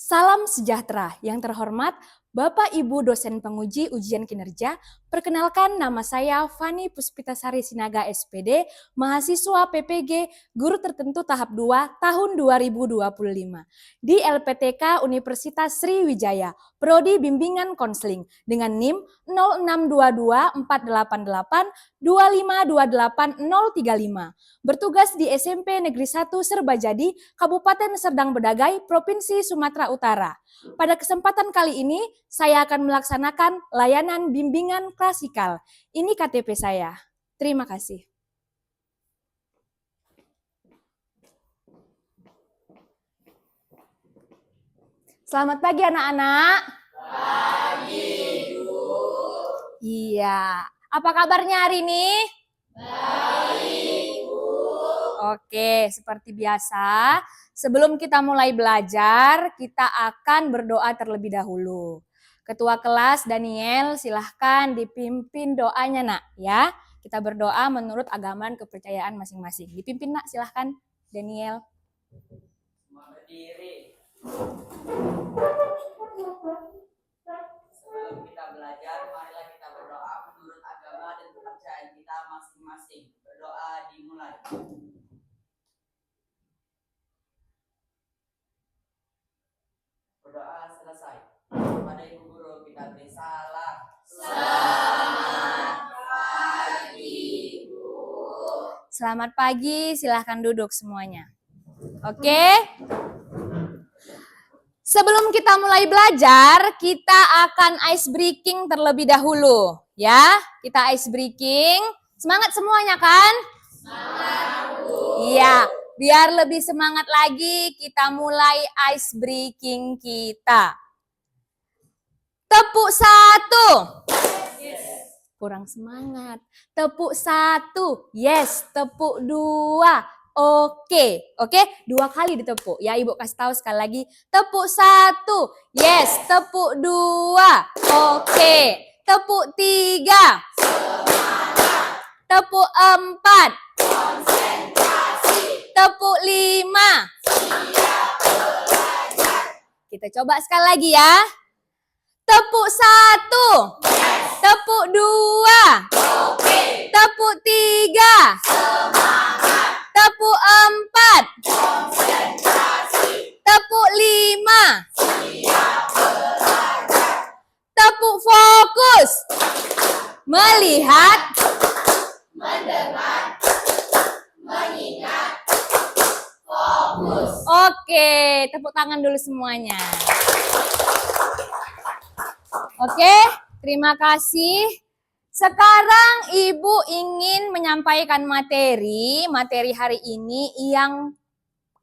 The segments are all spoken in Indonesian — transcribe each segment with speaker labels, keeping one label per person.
Speaker 1: Salam sejahtera yang terhormat Bapak Ibu dosen penguji ujian kinerja. Perkenalkan, nama saya Fani Puspitasari Sinaga SPD, mahasiswa PPG Guru Tertentu tahap 2 tahun 2025 di LPTK Universitas Sriwijaya, Prodi Bimbingan Konseling dengan NIM 0622488252835. Bertugas di SMP Negeri 1 Serbajadi, Kabupaten Serdang Bedagai, Provinsi Sumatera Utara. Pada kesempatan kali ini, saya akan melaksanakan layanan bimbingan klasikal. Ini KTP saya. Terima kasih. Selamat pagi anak-anak.
Speaker 2: Pagi, Bu.
Speaker 1: Iya. Apa kabarnya hari ini?
Speaker 2: Baik, Bu.
Speaker 1: Oke, seperti biasa, sebelum kita mulai belajar, kita akan berdoa terlebih dahulu. Ketua kelas Daniel, silahkan dipimpin doanya nak ya. Kita berdoa menurut agama dan kepercayaan masing-masing. Dipimpin nak, silahkan Daniel.
Speaker 2: Berdiri. Sebelum kita belajar, marilah kita berdoa menurut agama dan kepercayaan kita masing-masing. Berdoa dimulai. Berdoa selesai. Kepada Ibu Guru kita beri salam. Selamat pagi, Bu.
Speaker 1: Selamat pagi, silahkan duduk semuanya. Oke. Sebelum kita mulai belajar, kita akan ice breaking terlebih dahulu. Ya, kita ice breaking. Semangat semuanya kan?
Speaker 2: Semangat, Bu.
Speaker 1: Iya, biar lebih semangat lagi, kita mulai ice breaking kita. Tepuk 1.
Speaker 2: Yes.
Speaker 1: Kurang semangat. Tepuk 1. Yes. Tepuk 2. Oke. Oke, 2 kali ditepuk. Ya, Ibu kasih tahu sekali lagi. Tepuk 1. Yes. Tepuk 2. Oke. Tepuk 3.
Speaker 2: Semangat.
Speaker 1: Tepuk 4.
Speaker 2: Konsentrasi.
Speaker 1: Tepuk 5.
Speaker 2: Siap belajar.
Speaker 1: Kita coba sekali lagi ya. Tepuk 1.
Speaker 2: Yes.
Speaker 1: Tepuk 2.
Speaker 2: Oke.
Speaker 1: Tepuk 3.
Speaker 2: Semangat.
Speaker 1: Tepuk 4.
Speaker 2: Konsentrasi.
Speaker 1: Tepuk 5.
Speaker 2: Siap belajar.
Speaker 1: Tepuk fokus. Melihat.
Speaker 2: Mendengar. Mengingat. Fokus.
Speaker 1: Oke, tepuk tangan dulu semuanya. Oke, terima kasih. Sekarang Ibu ingin menyampaikan materi hari ini yang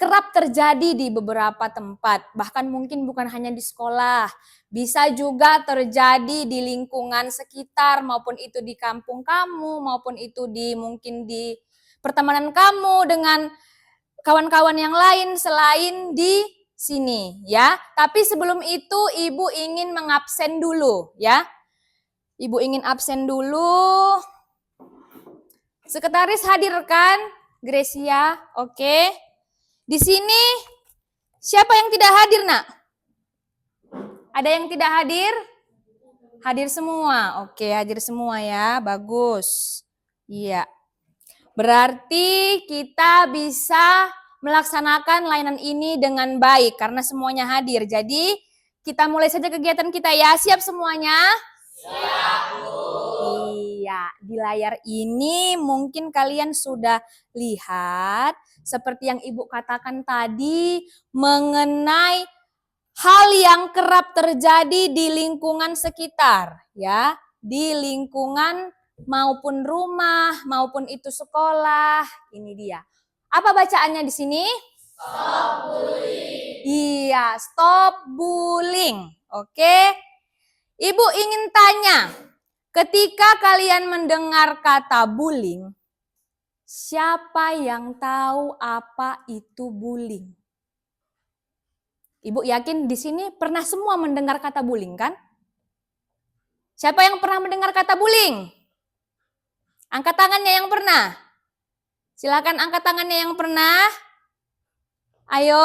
Speaker 1: kerap terjadi di beberapa tempat. Bahkan mungkin bukan hanya di sekolah. Bisa juga terjadi di lingkungan sekitar, maupun itu di kampung kamu, maupun itu mungkin di pertemanan kamu dengan kawan-kawan yang lain selain di sini ya. Tapi sebelum itu Ibu ingin mengabsen dulu ya. Ibu ingin absen dulu. Sekretaris hadirkan Gracia, oke. Di sini siapa yang tidak hadir, Nak? Ada yang tidak hadir? Hadir semua. Oke, hadir semua ya. Bagus. Iya. Berarti kita bisa melaksanakan layanan ini dengan baik karena semuanya hadir. Jadi kita mulai saja kegiatan kita ya. Siap semuanya?
Speaker 2: Siap, Bu.
Speaker 1: Iya, di layar ini mungkin kalian sudah lihat seperti yang Ibu katakan tadi mengenai hal yang kerap terjadi di lingkungan sekitar ya, di lingkungan maupun rumah, maupun itu sekolah. Ini dia. Apa bacaannya di sini?
Speaker 2: Stop bullying.
Speaker 1: Iya, stop bullying. Oke. Ibu ingin tanya, ketika kalian mendengar kata bullying, siapa yang tahu apa itu bullying? Ibu yakin di sini pernah semua mendengar kata bullying kan? Siapa yang pernah mendengar kata bullying? Angkat tangannya yang pernah. Silakan angkat tangannya yang pernah. Ayo.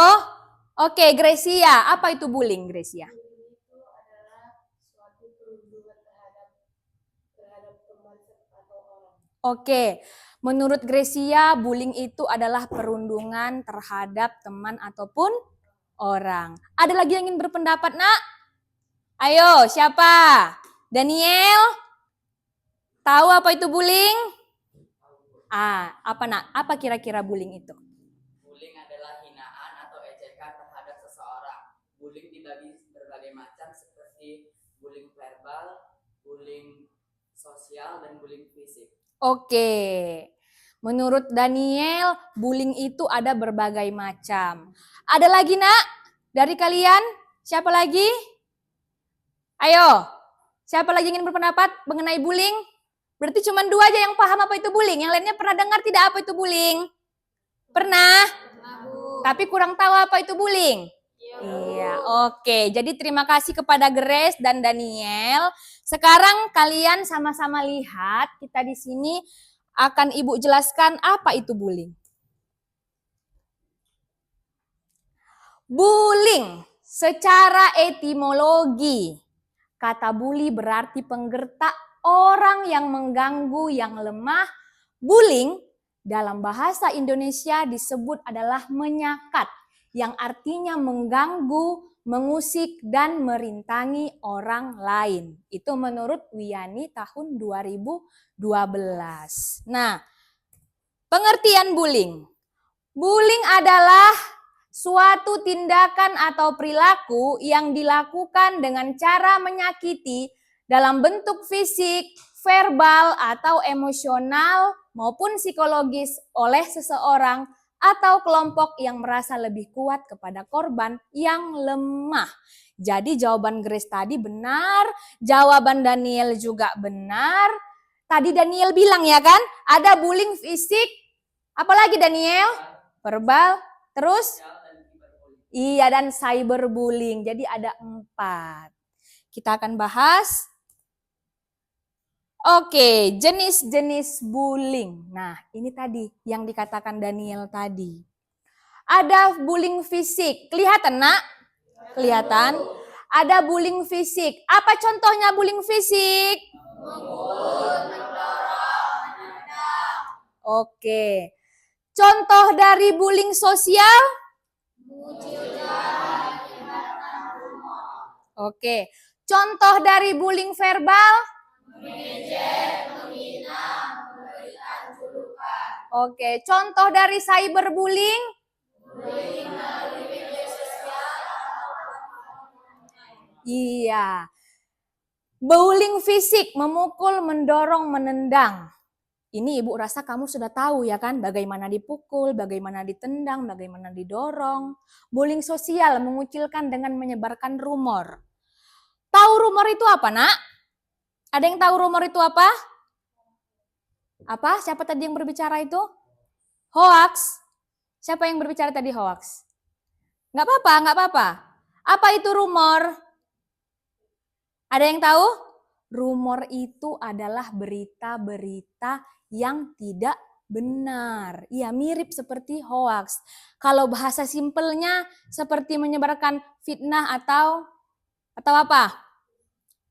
Speaker 1: Oke, Gracia, apa itu bullying, Gracia?
Speaker 3: Bullying itu adalah suatu perundungan terhadap teman atau orang.
Speaker 1: Oke, menurut Gracia, bullying itu adalah perundungan terhadap teman ataupun orang. Ada lagi yang ingin berpendapat, Nak? Ayo, siapa? Daniel? Tahu apa itu bullying? Apa Nak? Apa kira-kira bullying itu?
Speaker 2: Bullying adalah hinaan atau ejekan terhadap seseorang. Bullying dibagi berbagai macam seperti bullying verbal, bullying sosial, dan bullying fisik.
Speaker 1: Oke, menurut Daniel, bullying itu ada berbagai macam. Ada lagi Nak? Dari kalian? Siapa lagi? Ayo, siapa lagi ingin berpendapat mengenai bullying? Berarti cuma 2 aja yang paham apa itu bullying. Yang lainnya pernah dengar tidak apa itu bullying? Pernah? Tapi kurang tahu apa itu bullying? Iya, oke. Jadi terima kasih kepada Grace dan Daniel. Sekarang kalian sama-sama lihat, kita di sini akan Ibu jelaskan apa itu bullying. Bullying secara etimologi. Kata bully berarti penggertak, orang yang mengganggu, yang lemah. Bullying dalam bahasa Indonesia disebut adalah menyakat, yang artinya mengganggu, mengusik, dan merintangi orang lain. Itu menurut Wiyani tahun 2012. Nah, pengertian bullying. Bullying adalah suatu tindakan atau perilaku yang dilakukan dengan cara menyakiti dalam bentuk fisik, verbal, atau emosional maupun psikologis oleh seseorang atau kelompok yang merasa lebih kuat kepada korban yang lemah. Jadi jawaban Grace tadi benar, jawaban Daniel juga benar. Tadi Daniel bilang ya kan, ada bullying fisik, apalagi Daniel? Verbal, terus? Iya, dan cyberbullying. Jadi ada 4. Kita akan bahas. Oke, jenis-jenis bullying. Nah, ini tadi yang dikatakan Daniel tadi. Ada bullying fisik. Kelihatan, Nak? Kelihatan? Ada bullying fisik. Apa contohnya bullying fisik? Oke. Contoh dari bullying sosial? Oke. Contoh dari bullying verbal? Oke. Contoh dari cyberbullying? Iya. Bullying fisik, memukul, mendorong, menendang. Ini Ibu rasa kamu sudah tahu ya kan, bagaimana dipukul, bagaimana ditendang, bagaimana didorong. Bullying sosial, mengucilkan dengan menyebarkan rumor. Tahu rumor itu apa, Nak? Ada yang tahu rumor itu apa? Apa? Siapa tadi yang berbicara itu? Hoax. Siapa yang berbicara tadi hoax? Nggak apa-apa, nggak apa-apa. Apa itu rumor? Ada yang tahu? Rumor itu adalah berita-berita yang tidak benar. Iya, mirip seperti hoax. Kalau bahasa simpelnya seperti menyebarkan fitnah atau apa?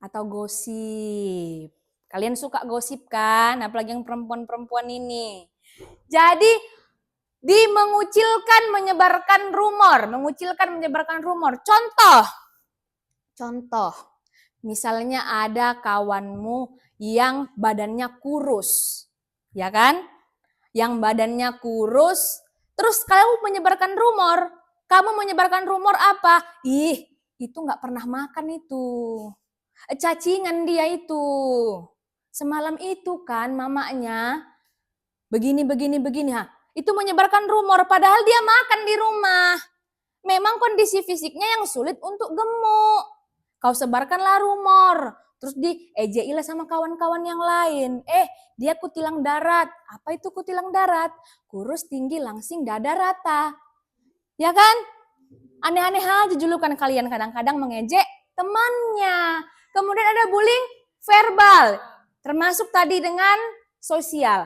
Speaker 1: Atau gosip. Kalian suka gosip kan? Apalagi yang perempuan-perempuan ini. Jadi mengucilkan, menyebarkan rumor. Mengucilkan, menyebarkan rumor. Contoh. Misalnya ada kawanmu yang badannya kurus. Ya kan? Yang badannya kurus. Terus kamu menyebarkan rumor. Kamu menyebarkan rumor apa? Ih, itu gak pernah makan itu. Cacingan dia itu. Semalam itu kan mamanya begini. Itu menyebarkan rumor padahal dia makan di rumah. Memang kondisi fisiknya yang sulit untuk gemuk. Kau sebarkanlah rumor. Terus diejeilah sama kawan-kawan yang lain. Dia kutilang darat. Apa itu kutilang darat? Kurus, tinggi, langsing, dada rata. Ya kan? Aneh-aneh aja julukan kalian kadang-kadang mengejek temannya. Kemudian ada bullying verbal. Termasuk tadi dengan sosial.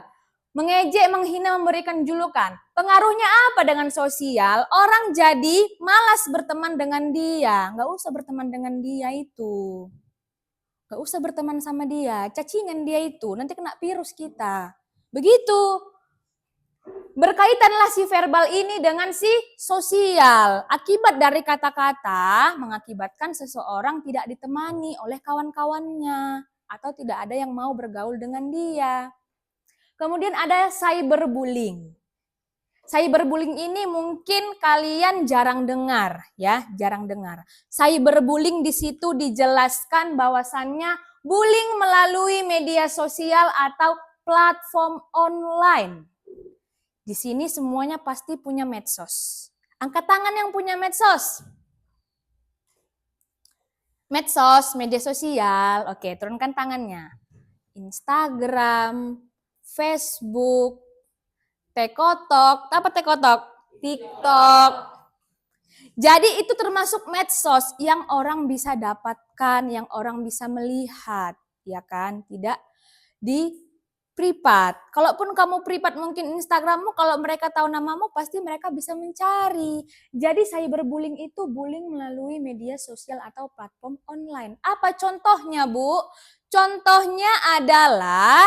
Speaker 1: mengejek, menghina, memberikan julukan. Pengaruhnya apa dengan sosial? Orang jadi malas berteman dengan dia. Nggak usah berteman dengan dia itu. Nggak usah berteman sama dia. Cacingan dia itu, nanti kena virus kita. Begitu. Berkaitanlah si verbal ini dengan si sosial. Akibat dari kata-kata mengakibatkan seseorang tidak ditemani oleh kawan-kawannya. Atau tidak ada yang mau bergaul dengan dia. Kemudian ada cyberbullying. Cyberbullying ini mungkin kalian jarang dengar, ya, jarang dengar. Cyberbullying di situ dijelaskan bahwasannya bullying melalui media sosial atau platform online. Di sini semuanya pasti punya medsos. Angkat tangan yang punya medsos. Medsos, media sosial. Oke, turunkan tangannya. Instagram, Facebook, Tekotok, apa Tekotok? TikTok. Jadi itu termasuk medsos yang orang bisa dapatkan, yang orang bisa melihat, ya kan? Tidak di privat. Kalaupun kamu privat mungkin Instagrammu, kalau mereka tahu namamu pasti mereka bisa mencari. Jadi cyberbullying itu bullying melalui media sosial atau platform online. Apa contohnya, Bu? Contohnya adalah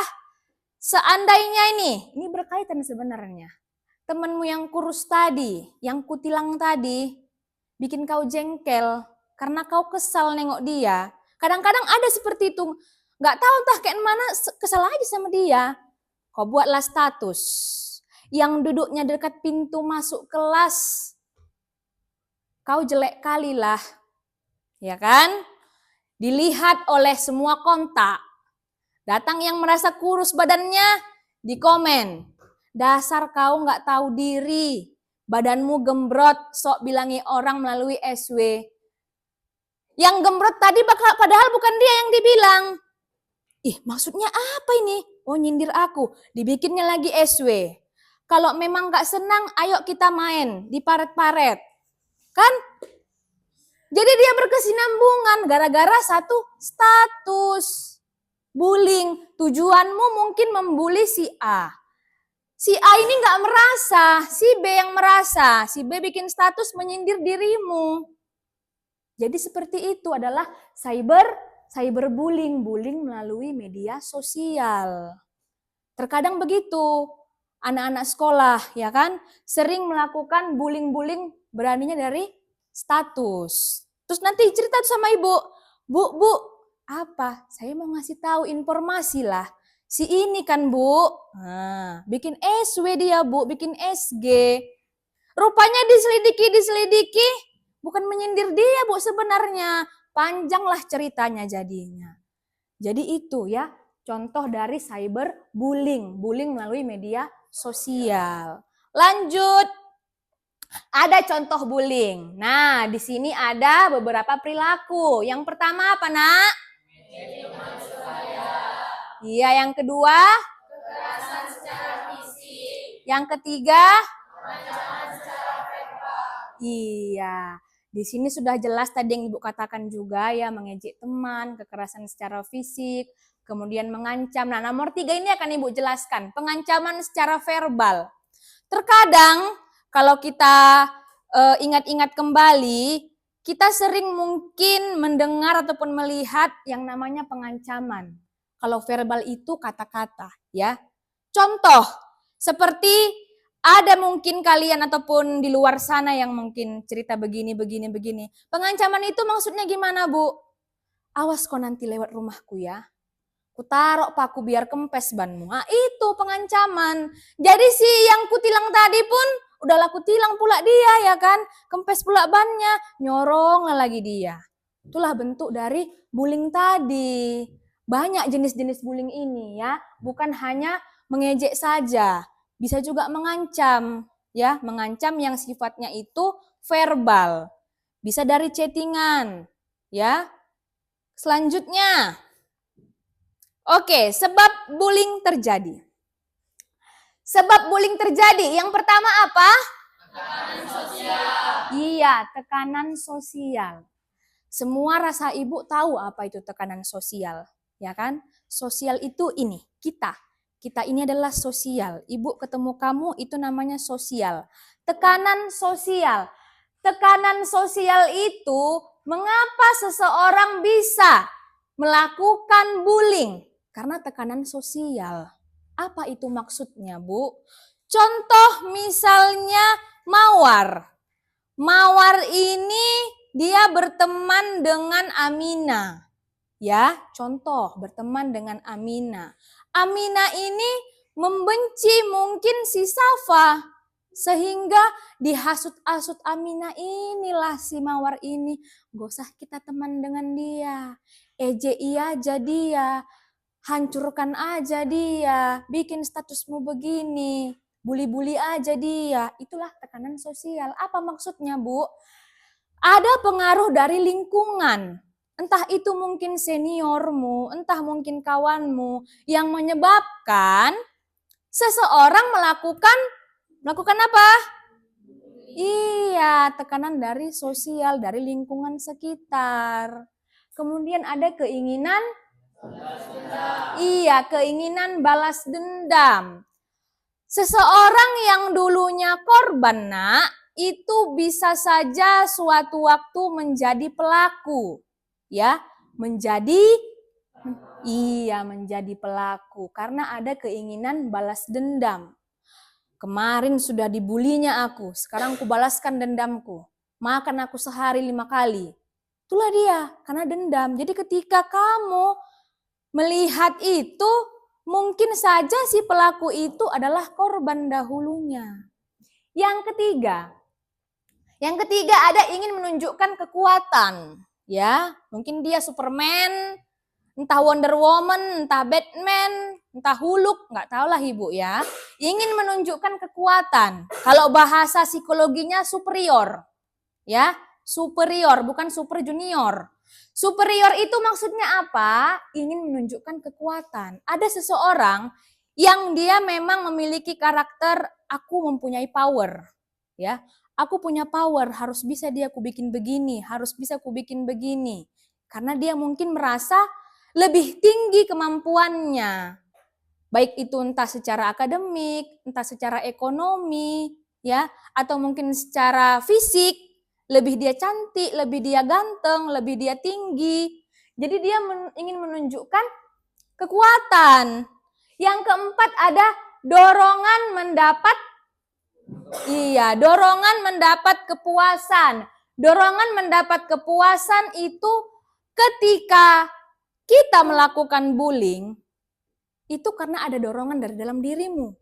Speaker 1: seandainya ini berkaitan sebenarnya. Temanmu yang kurus tadi, yang kutilang tadi, bikin kau jengkel karena kau kesal nengok dia. Kadang-kadang ada seperti itu. Nggak tahu entah kayak mana kesal aja sama dia. Kau buatlah status. Yang duduknya dekat pintu masuk kelas. Kau jelek kali lah. Ya kan? Dilihat oleh semua kontak. Datang yang merasa kurus badannya, di komen. Dasar kau nggak tahu diri. Badanmu gembrot, sok bilangi orang melalui SW. Yang gembrot tadi padahal bukan dia yang dibilang. Ih, maksudnya apa ini? Oh, nyindir aku. Dibikinnya lagi SW. Kalau memang nggak senang, ayo kita main di paret-paret. Kan? Jadi dia berkesinambungan gara-gara satu status. Bullying, tujuanmu mungkin membuli si A. Si A ini nggak merasa, si B yang merasa. Si B bikin status menyindir dirimu. Jadi seperti itu adalah cyberbullying, bullying melalui media sosial. Terkadang begitu, anak-anak sekolah ya kan, sering melakukan bullying beraninya dari status. Terus nanti cerita sama ibu, Bu, apa? Saya mau ngasih tahu informasi lah. Si ini kan Bu, bikin SW dia Bu, bikin SG. Rupanya diselidiki, bukan menyindir dia Bu sebenarnya. Panjanglah ceritanya jadinya. Jadi itu ya, contoh dari cyberbullying, bullying melalui media sosial. Lanjut, ada contoh bullying. Nah, di sini ada beberapa perilaku. Yang pertama apa, Nak? Iya, yang kedua? Kekerasan secara fisik. Yang ketiga? Pengancaman secara verbal. Iya, di sini sudah jelas tadi yang Ibu katakan juga ya, mengejek teman, kekerasan secara fisik, kemudian mengancam. Nah, nomor 3 ini akan Ibu jelaskan, pengancaman secara verbal. Terkadang kalau kita ingat-ingat kembali, kita sering mungkin mendengar ataupun melihat yang namanya pengancaman. Kalau verbal itu kata-kata, ya. Contoh, seperti ada mungkin kalian ataupun di luar sana yang mungkin cerita begini. Pengancaman itu maksudnya gimana, Bu? Awas kau nanti lewat rumahku ya. Ku taruh paku biar kempes banmu. Nah, itu pengancaman. Jadi si yang kutilang tadi pun udahlah kutilang pula dia ya kan. Kempes pula bannya, nyorong lagi dia. Itulah bentuk dari bullying tadi. Banyak jenis-jenis bullying ini ya, bukan hanya mengejek saja, bisa juga mengancam ya, mengancam yang sifatnya itu verbal. Bisa dari chattingan ya. Selanjutnya, oke, sebab bullying terjadi. Sebab bullying terjadi, yang pertama apa? Tekanan sosial. Iya, tekanan sosial. Semua rasa ibu tahu apa itu tekanan sosial. Ya kan? Sosial itu ini, kita. Kita ini adalah sosial. Ibu ketemu kamu itu namanya sosial. Tekanan sosial. Tekanan sosial itu mengapa seseorang bisa melakukan bullying? Karena tekanan sosial. Apa itu maksudnya, Bu? Contoh misalnya Mawar. Mawar ini dia berteman dengan Amina. Ya, contoh berteman dengan Amina. Amina ini membenci mungkin si Safa. Sehingga dihasut-asut Amina, inilah si Mawar ini. Gak usah kita teman dengan dia. Ejei aja dia. Hancurkan aja dia. Bikin statusmu begini. Bully-bully aja dia. Itulah tekanan sosial. Apa maksudnya, Bu? Ada pengaruh dari lingkungan. Entah itu mungkin seniormu, entah mungkin kawanmu yang menyebabkan seseorang melakukan apa? Iya, tekanan dari sosial, dari lingkungan sekitar. Kemudian ada keinginan keinginan balas dendam. Seseorang yang dulunya korban, Nak, itu bisa saja suatu waktu menjadi pelaku. Ya, menjadi pelaku karena ada keinginan balas dendam. Kemarin sudah dibulinya aku, sekarang aku balaskan dendamku. Makan aku sehari 5 kali. Itulah dia, karena dendam. Jadi ketika kamu melihat itu, mungkin saja si pelaku itu adalah korban dahulunya. Yang ketiga ada ingin menunjukkan kekuatan. Ya, mungkin dia Superman, entah Wonder Woman, entah Batman, entah Hulk, nggak tahu lah Ibu ya. Ingin menunjukkan kekuatan. Kalau bahasa psikologinya superior. Ya, superior bukan super junior. Superior itu maksudnya apa? Ingin menunjukkan kekuatan. Ada seseorang yang dia memang memiliki karakter aku mempunyai power. Ya, aku punya power, harus bisa dia aku bikin begini, harus bisa aku bikin begini. Karena dia mungkin merasa lebih tinggi kemampuannya. Baik itu entah secara akademik, entah secara ekonomi, ya, atau mungkin secara fisik, lebih dia cantik, lebih dia ganteng, lebih dia tinggi. Jadi dia ingin menunjukkan kekuatan. Yang keempat ada dorongan mendapat kepuasan. Dorongan mendapat kepuasan itu ketika kita melakukan bullying, itu karena ada dorongan dari dalam dirimu.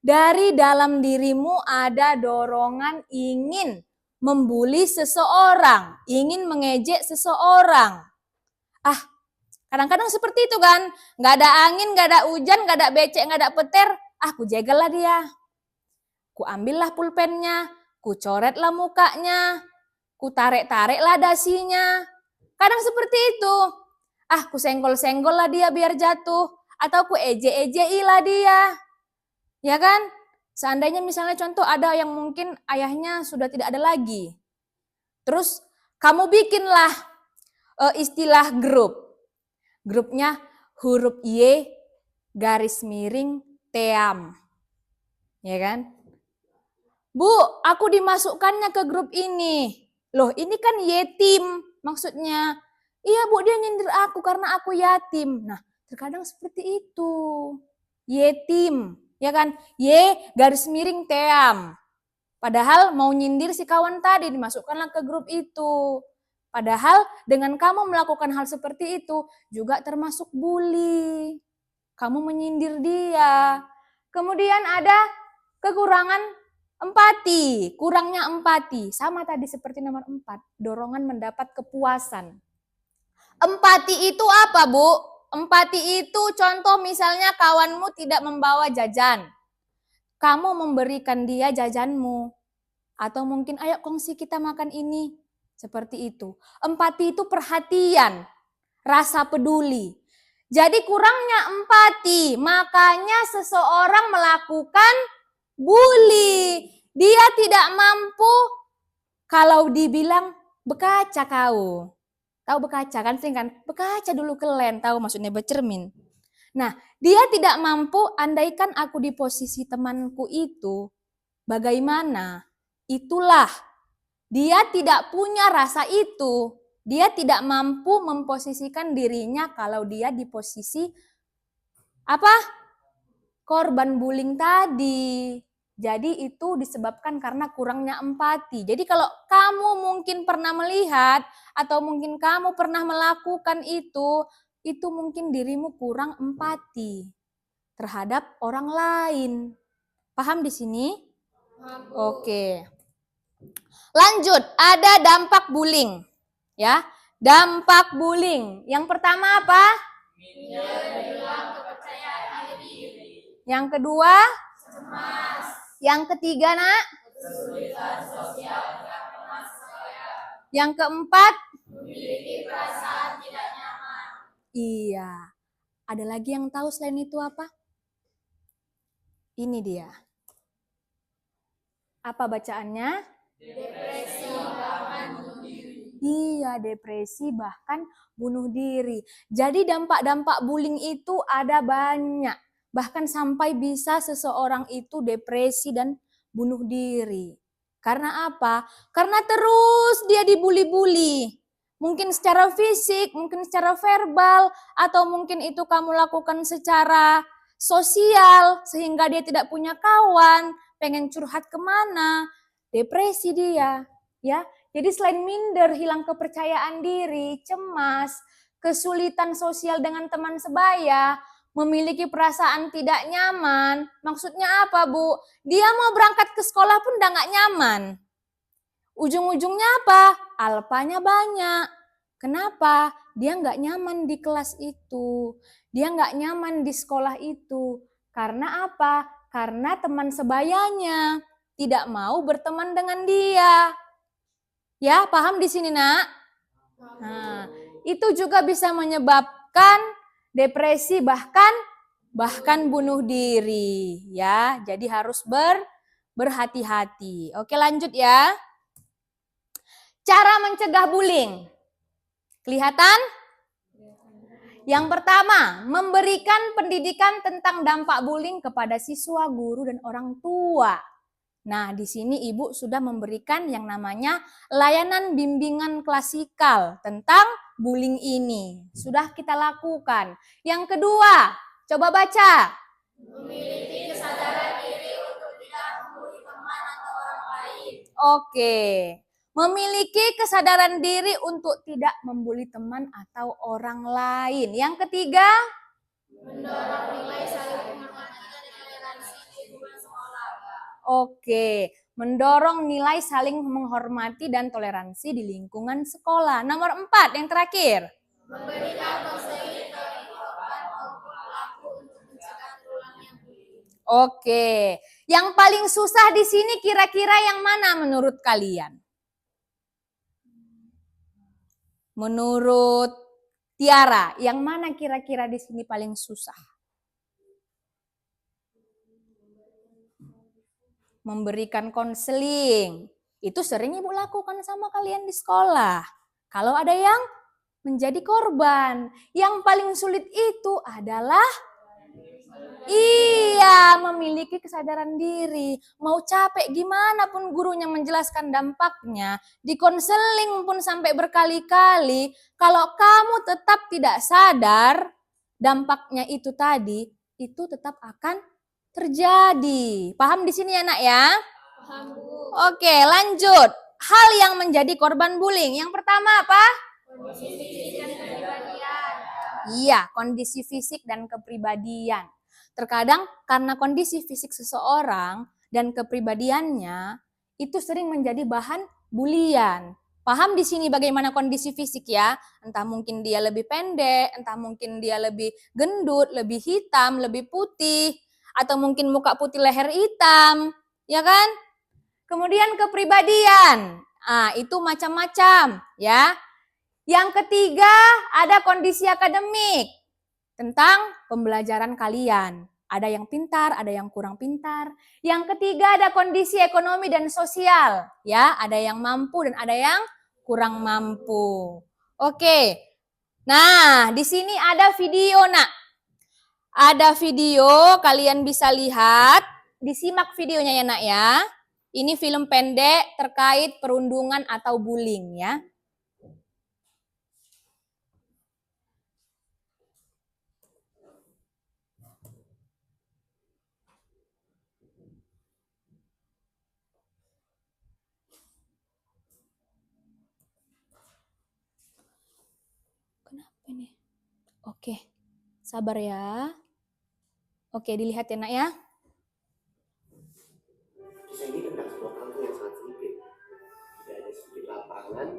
Speaker 1: Dari dalam dirimu ada dorongan ingin membuli seseorang, ingin mengejek seseorang. Kadang-kadang seperti itu kan, nggak ada angin, nggak ada hujan, nggak ada becek, nggak ada petir, ku jegal lah dia. Ku ambillah pulpennya, ku coretlah mukanya, ku tarik-tarik lah dasinya. Kadang seperti itu. Ku senggol-senggol lah dia biar jatuh. Atau ku ejek-ejei lah dia. Ya kan? Seandainya misalnya contoh ada yang mungkin ayahnya sudah tidak ada lagi. Terus kamu bikinlah istilah grup. Grupnya huruf Y garis miring team. Ya kan? Bu, aku dimasukkannya ke grup ini. Loh, ini kan yetim maksudnya. Iya Bu, dia nyindir aku karena aku yatim. Nah, terkadang seperti itu. Yetim, ya kan? Y garis miring team. Padahal mau nyindir si kawan tadi, dimasukkanlah ke grup itu. Padahal dengan kamu melakukan hal seperti itu juga termasuk bully. Kamu menyindir dia. Kemudian ada kekurangan empati, kurangnya empati. Sama tadi seperti nomor 4, dorongan mendapat kepuasan. Empati itu apa, Bu? Empati itu contoh misalnya kawanmu tidak membawa jajan. Kamu memberikan dia jajanmu. Atau mungkin ayo kongsi kita makan ini. Seperti itu. Empati itu perhatian, rasa peduli. Jadi kurangnya empati, makanya seseorang melakukan bully. Dia tidak mampu kalau dibilang berkaca kau. Tahu berkaca kan sering kan? Berkaca dulu ke lens, tahu maksudnya bercermin. Nah, dia tidak mampu, andaikan aku di posisi temanku itu, bagaimana? Itulah, dia tidak punya rasa itu. Dia tidak mampu memposisikan dirinya kalau dia di posisi apa? Korban bullying tadi. Jadi itu disebabkan karena kurangnya empati. Jadi kalau kamu mungkin pernah melihat atau mungkin kamu pernah melakukan itu mungkin dirimu kurang empati terhadap orang lain. Paham di sini? Oke. Lanjut, ada dampak bullying. Ya, dampak bullying. Yang pertama apa? Yang kedua? Yang ketiga, Nak? Yang keempat? Iya. Ada lagi yang tahu selain itu apa? Ini dia. Apa bacaannya? Iya, depresi bahkan bunuh diri. Jadi dampak-dampak bullying itu ada banyak. Bahkan sampai bisa seseorang itu depresi dan bunuh diri. Karena apa? Karena terus dia dibully-bully. Mungkin secara fisik, mungkin secara verbal, atau mungkin itu kamu lakukan secara sosial, sehingga dia tidak punya kawan, pengen curhat kemana, depresi dia. Ya, jadi selain minder, hilang kepercayaan diri, cemas, kesulitan sosial dengan teman sebaya, memiliki perasaan tidak nyaman. Maksudnya apa, Bu? Dia mau berangkat ke sekolah pun udah gak nyaman. Ujung-ujungnya apa? Alpanya banyak. Kenapa? Dia gak nyaman di kelas itu. Dia gak nyaman di sekolah itu. Karena apa? Karena teman sebayanya tidak mau berteman dengan dia. Ya, paham di sini, Nak? Nah, itu juga bisa menyebabkan depresi bahkan bunuh diri, ya. Jadi harus berhati-hati. Oke, lanjut ya. Cara mencegah bullying. Kelihatan? Yang pertama, memberikan pendidikan tentang dampak bullying kepada siswa, guru, dan orang tua. Nah, di sini Ibu sudah memberikan yang namanya layanan bimbingan klasikal tentang bullying ini. Sudah kita lakukan. Yang kedua, coba baca. Memiliki kesadaran diri untuk tidak membuli teman atau orang lain. Oke. Memiliki kesadaran diri untuk tidak membuli teman atau orang lain. Yang ketiga, mendorong nilai saling menghormati dan toleransi di lingkungan sekolah. Oke, mendorong nilai saling menghormati dan toleransi di lingkungan sekolah. Nomor 4, yang terakhir. Memberikan konseling bagi korban maupun pelaku untuk mencegah terulangnya bullying. Oke, yang paling susah di sini kira-kira yang mana menurut kalian? Menurut Tiara, yang mana kira-kira di sini paling susah? Memberikan konseling. Itu sering Ibu lakukan sama kalian di sekolah. Kalau ada yang menjadi korban, yang paling sulit itu adalah memiliki kesadaran diri. Mau capek gimana pun gurunya menjelaskan dampaknya, di konseling pun sampai berkali-kali, kalau kamu tetap tidak sadar dampaknya itu tadi, itu tetap akan terjadi. Paham di sini ya, Nak ya? Paham, Bu. Oke, lanjut. Hal yang menjadi korban bullying. Yang pertama apa? Kondisi fisik dan kepribadian. Iya, kondisi fisik dan kepribadian. Terkadang karena kondisi fisik seseorang dan kepribadiannya itu sering menjadi bahan bulian. Paham di sini bagaimana kondisi fisik ya? Entah mungkin dia lebih pendek, entah mungkin dia lebih gendut, lebih hitam, lebih putih, atau mungkin muka putih leher hitam, ya kan? Kemudian kepribadian, itu macam-macam ya. Yang ketiga ada kondisi akademik tentang pembelajaran kalian. Ada yang pintar, ada yang kurang pintar. Yang ketiga ada kondisi ekonomi dan sosial, ya. Ada yang mampu dan ada yang kurang mampu. Oke. Nah, di sini ada video, Nak. Ada video, kalian bisa lihat. Disimak videonya ya nak ya. Ini film pendek terkait perundungan atau bullying ya. Kenapa nih? Oke, sabar ya. Oke, dilihat ya nak ya.
Speaker 4: Kisah ini tentang sebuah kampung yang sangat sempit. Tidak ada sedikit lapangan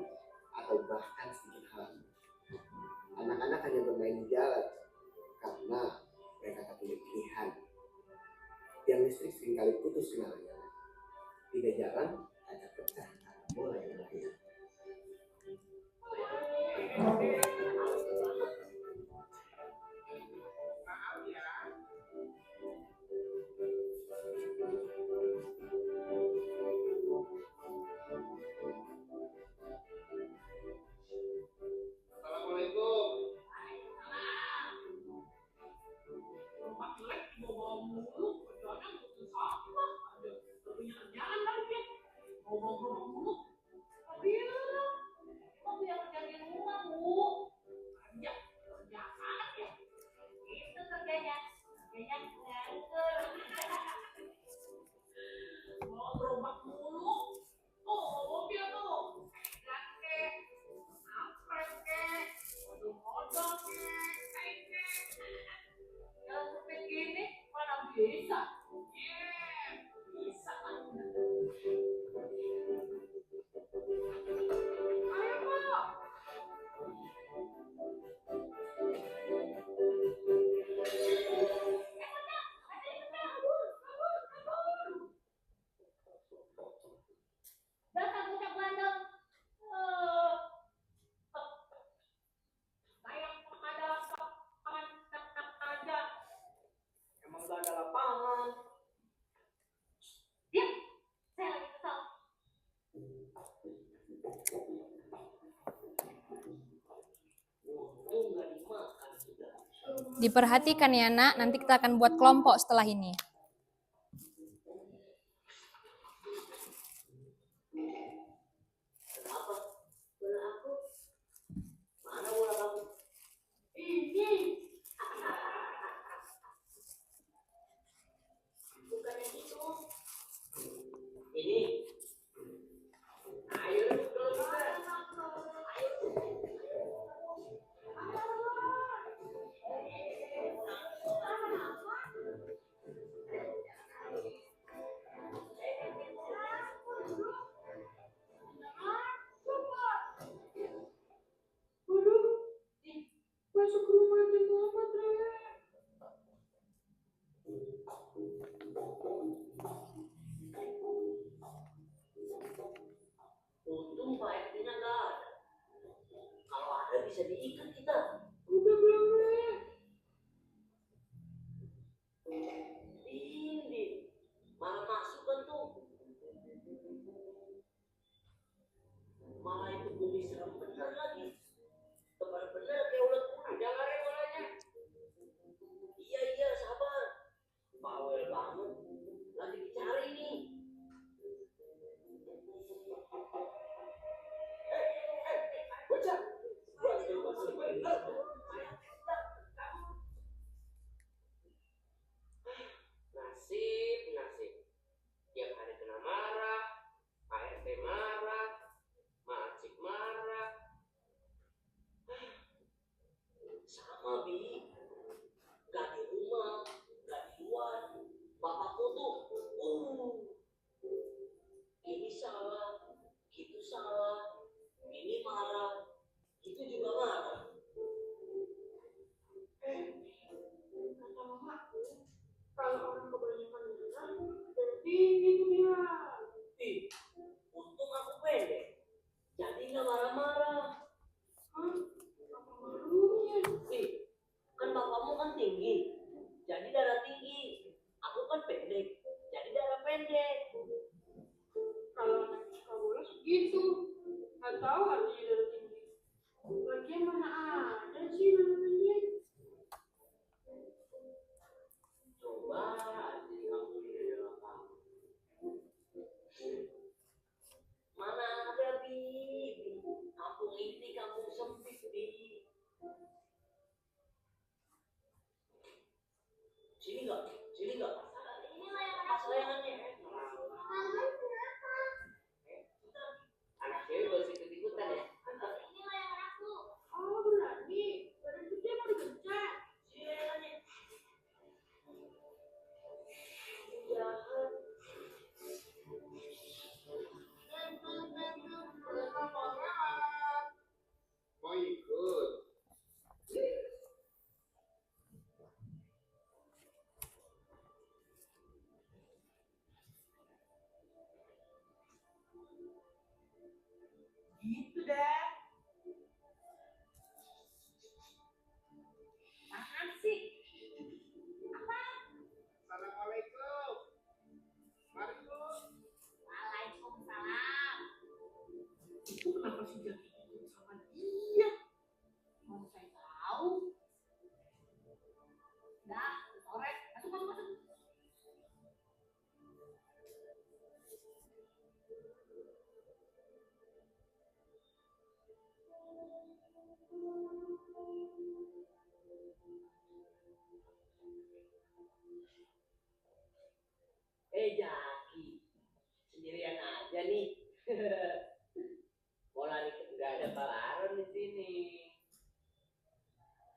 Speaker 4: atau bahkan sedikit halaman. Anak-anak hanya bermain di jalan karena mereka tak punya pilihan. Yang listrik seringkali putus kenalnya. Tidak jarang ada pecah karena bola yang lahir.
Speaker 2: Emang gak ada lapangan.
Speaker 1: Diperhatikan ya nak, nanti kita akan buat kelompok setelah ini.
Speaker 4: Mana bola kamu? Bukan yang itu. Ini. Ayo dulu
Speaker 3: Masuk rumah di Muhammad Raya.
Speaker 4: Untung Pak RT-nya nggak ada. Kalau ada bisa diikat kita.
Speaker 3: Udah belum boleh.
Speaker 4: Ini malah masuk kan tuh. Malah itu bumi serem bener lagi. Bener-bener kayak ulat bulu.
Speaker 2: Jangan ada bolanya.
Speaker 4: Iya sabar. Bawel banget. Lagi dicari nih. Bocah. Berani masuk bener.
Speaker 5: Gitu dah. Apaan sih?
Speaker 3: Assalamualaikum. Mari Bu.
Speaker 5: Waalaikumsalam. Itu kenapa sih jadi ikut sama dia? Mau saya tahu? Dah, sore. Masuk, masuk, masuk.
Speaker 6: Jaki, sendirian aja nih. Mau lari nggak ada Pak Aaron di sini.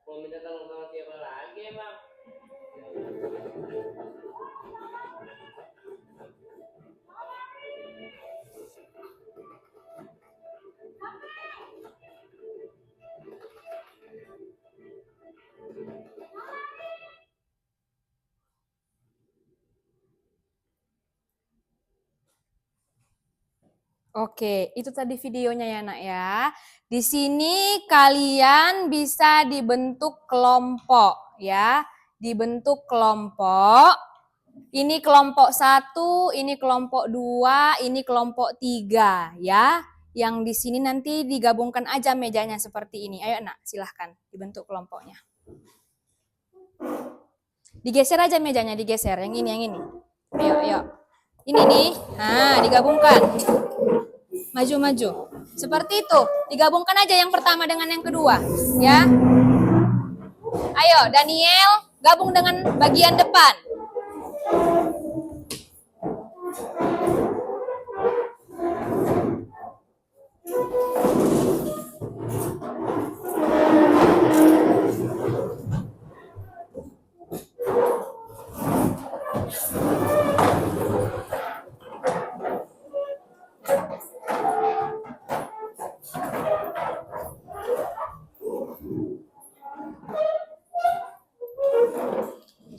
Speaker 6: Mau minta tolong sama siapa lagi emang?
Speaker 1: Oke, itu tadi videonya ya nak ya. Di sini kalian bisa dibentuk kelompok ya. Dibentuk kelompok. Ini kelompok 1, ini kelompok 2, ini kelompok 3 ya. Yang di sini nanti digabungkan aja mejanya seperti ini. Ayo nak, silahkan dibentuk kelompoknya. Digeser aja mejanya, digeser. Yang ini, yang ini. Ayo, ayo. Ini nih, nah digabungkan. Maju-maju. Seperti itu. Digabungkan aja yang pertama dengan yang kedua. Ya. Ayo, Daniel, gabung dengan bagian depan.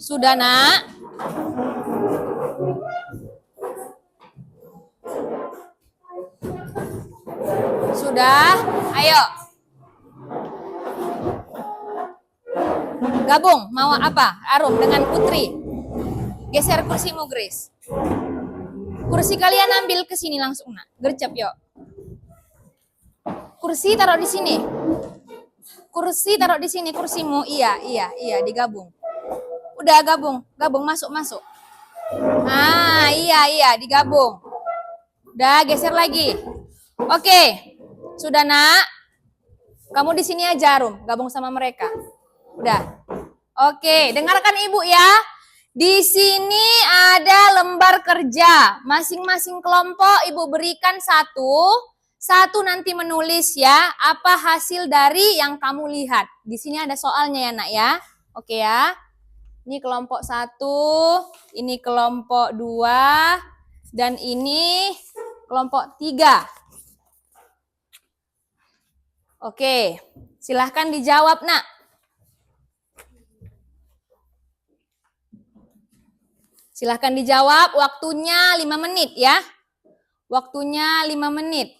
Speaker 1: Sudah, nak? Sudah? Ayo. Gabung, mau apa? Arum dengan Putri. Geser kursimu, Grace. Kursi kalian ambil ke sini langsung, nak. Gercep, yuk. Kursi taruh di sini. Kursi taruh di sini, kursimu. Iya, digabung. Udah gabung, masuk. Ah, iya, digabung. Udah, geser lagi. Oke, sudah nak? Kamu di sini aja, Rum, gabung sama mereka. Udah. Oke, dengarkan ibu ya. Di sini ada lembar kerja. Masing-masing kelompok ibu berikan satu nanti menulis ya, apa hasil dari yang kamu lihat. Di sini ada soalnya ya nak ya. Oke ya. Ini kelompok 1, ini kelompok 2, dan ini kelompok 3. Oke, silahkan dijawab nak. Silahkan dijawab, waktunya 5 menit ya. Waktunya 5 menit.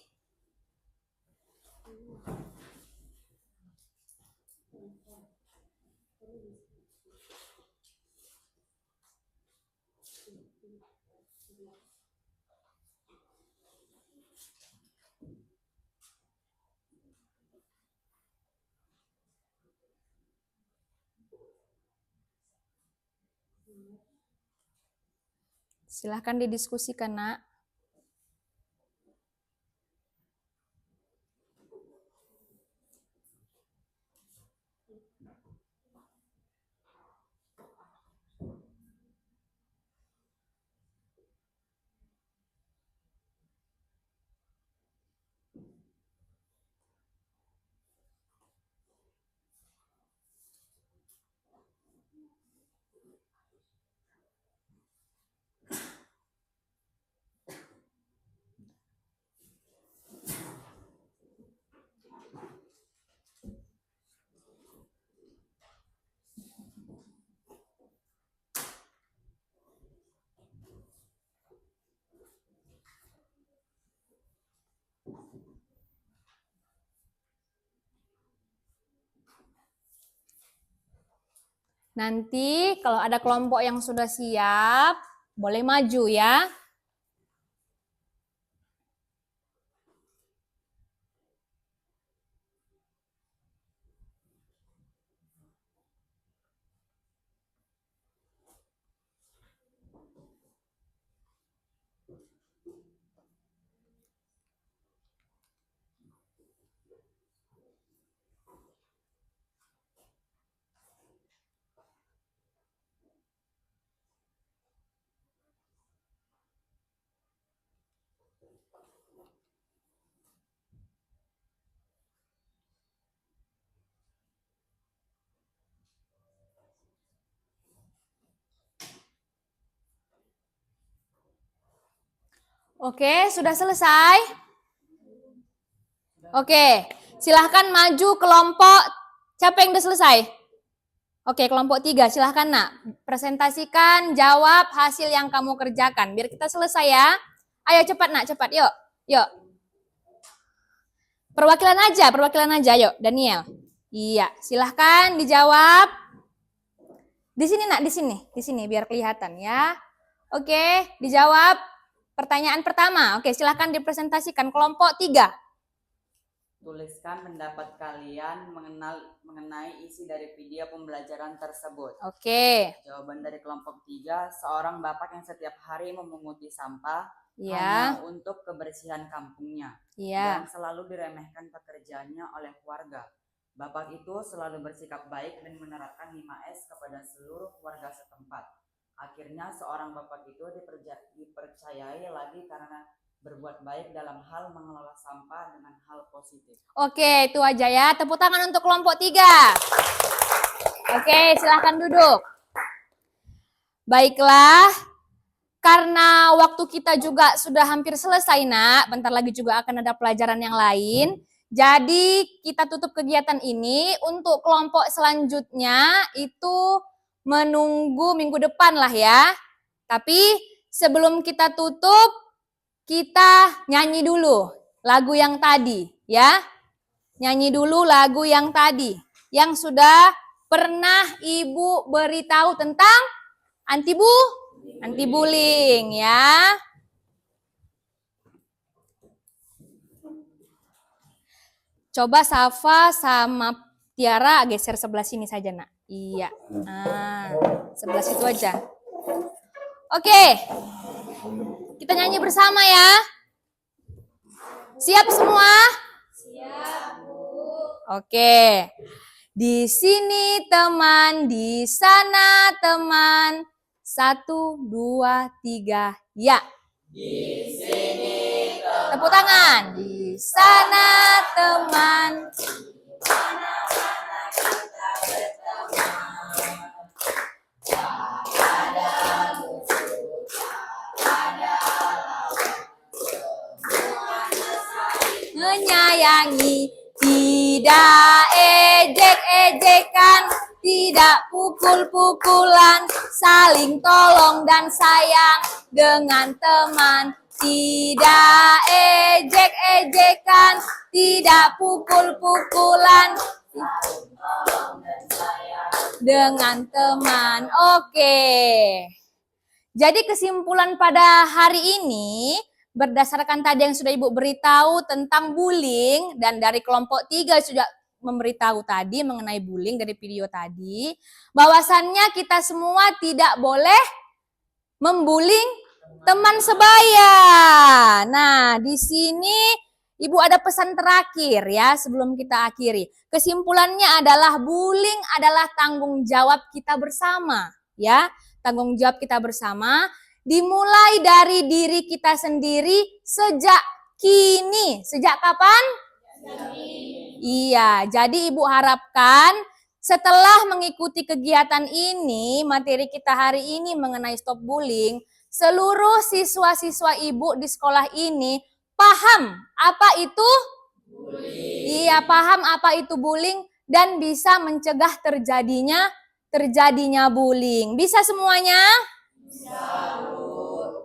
Speaker 1: Silahkan didiskusikan, nak. Nanti kalau ada kelompok yang sudah siap, boleh maju ya. Oke, sudah selesai? Oke, silahkan maju kelompok. Siapa yang udah selesai? Oke, kelompok 3, silahkan nak. Presentasikan, jawab hasil yang kamu kerjakan. Biar kita selesai ya. Ayo cepat nak, cepat. Yuk, yuk. Perwakilan aja, yuk. Daniel. Iya, silahkan dijawab. Di sini nak, di sini biar kelihatan ya. Oke, dijawab. Pertanyaan pertama, oke silahkan dipresentasikan kelompok 3.
Speaker 2: Tuliskan pendapat kalian mengenai isi dari video pembelajaran tersebut.
Speaker 1: Oke,
Speaker 2: Jawaban dari kelompok 3, seorang bapak yang setiap hari memunguti sampah
Speaker 1: ya,
Speaker 2: hanya untuk kebersihan kampungnya
Speaker 1: ya.
Speaker 2: dan selalu diremehkan pekerjaannya oleh warga. Bapak itu selalu bersikap baik dan menerapkan 5S kepada seluruh warga setempat. Akhirnya seorang bapak itu dipercayai lagi karena berbuat baik dalam hal mengelola sampah dengan hal positif.
Speaker 1: Oke, itu aja ya. Tepuk tangan untuk kelompok 3. Oke, silahkan duduk. Baiklah, karena waktu kita juga sudah hampir selesai nak, bentar lagi juga akan ada pelajaran yang lain. Jadi kita tutup kegiatan ini. Untuk kelompok selanjutnya itu menunggu minggu depan lah ya. Tapi sebelum kita tutup, kita nyanyi dulu lagu yang tadi ya. Nyanyi dulu lagu yang tadi. Yang sudah pernah Ibu beritahu tentang anti-bullying ya. Coba Safa sama Tiara geser sebelah sini saja nak. Iya. Nah, sebelah situ aja. Oke. Kita nyanyi bersama ya. Siap semua? Siap, Bu. Oke. Di sini teman, di sana teman. 1, 2, 3, ya. Di sini teman. Tepuk tangan. Di sana teman. Menyayangi, tidak ejek-ejekan, tidak pukul-pukulan, saling tolong dan sayang dengan teman. Tidak ejek-ejekan, tidak pukul-pukulan, dengan teman. Oke. Jadi kesimpulan pada hari ini, berdasarkan tadi yang sudah Ibu beritahu tentang bullying, dan dari kelompok 3 sudah memberitahu tadi mengenai bullying dari video tadi, bahwasannya kita semua tidak boleh membullying teman sebaya. Nah, di sini Ibu ada pesan terakhir ya sebelum kita akhiri. Kesimpulannya adalah bullying adalah tanggung jawab kita bersama ya. Tanggung jawab kita bersama dimulai dari diri kita sendiri sejak kini. Sejak kapan? Iya, jadi Ibu harapkan setelah mengikuti kegiatan ini, materi kita hari ini mengenai stop bullying, seluruh siswa-siswa Ibu di sekolah ini paham apa itu bullying. Iya, paham apa itu bullying dan bisa mencegah terjadinya bullying. Bisa semuanya?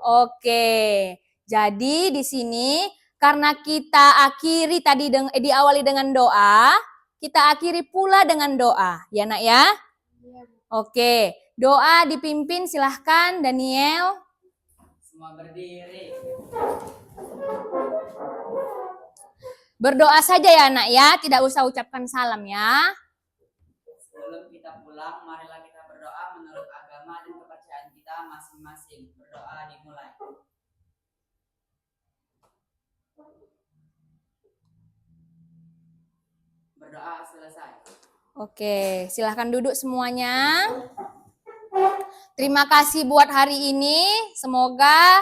Speaker 1: Oke, jadi di sini karena kita akhiri tadi diawali dengan doa, kita akhiri pula dengan doa, ya nak ya? Oke, doa dipimpin silahkan Daniel.
Speaker 2: Semua berdiri.
Speaker 1: Berdoa saja ya anak ya, tidak usah ucapkan salam ya.
Speaker 2: Sebelum kita pulang, marilah kita berdoa menurut agama dan kepercayaan kita masing-masing. Berdoa dimulai. Berdoa selesai.
Speaker 1: Oke, silahkan duduk semuanya. Terima kasih buat hari ini. Semoga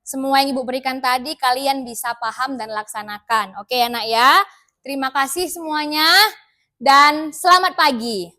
Speaker 1: semua yang Ibu berikan tadi kalian bisa paham dan laksanakan. Oke anak ya. Terima kasih semuanya dan selamat pagi.